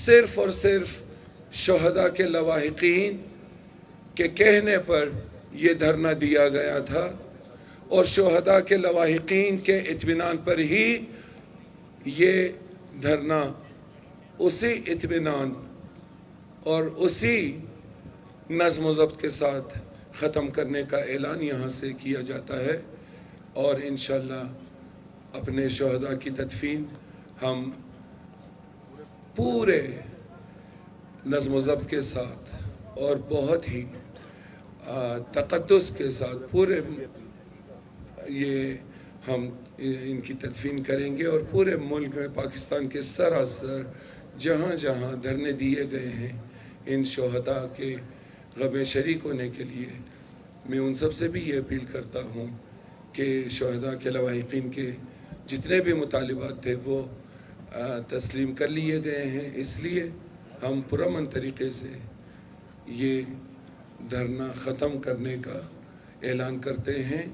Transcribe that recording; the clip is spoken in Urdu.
صرف اور صرف شہداء کے لواحقین کے کہنے پر یہ دھرنا دیا گیا تھا، اور شہداء کے لواحقین کے اطمینان پر ہی یہ دھرنا اسی اطمینان اور اسی نظم و ضبط کے ساتھ ختم کرنے کا اعلان یہاں سے کیا جاتا ہے، اور انشاءاللہ اپنے شہداء کی تدفین ہم پورے نظم و ضبط کے ساتھ اور بہت ہی تقدس کے ساتھ پورے ہم ان کی تدفین کریں گے، اور پورے ملک میں پاکستان کے سراسر جہاں جہاں دھرنے دیے گئے ہیں ان شہداء کے غم شریک ہونے کے لیے میں ان سب سے بھی یہ اپیل کرتا ہوں کہ شہداء کے لواحقین کے جتنے بھی مطالبات تھے وہ تسلیم کر لیے گئے ہیں، اس لیے ہم پرامن طریقے سے یہ دھرنا ختم کرنے کا اعلان کرتے ہیں۔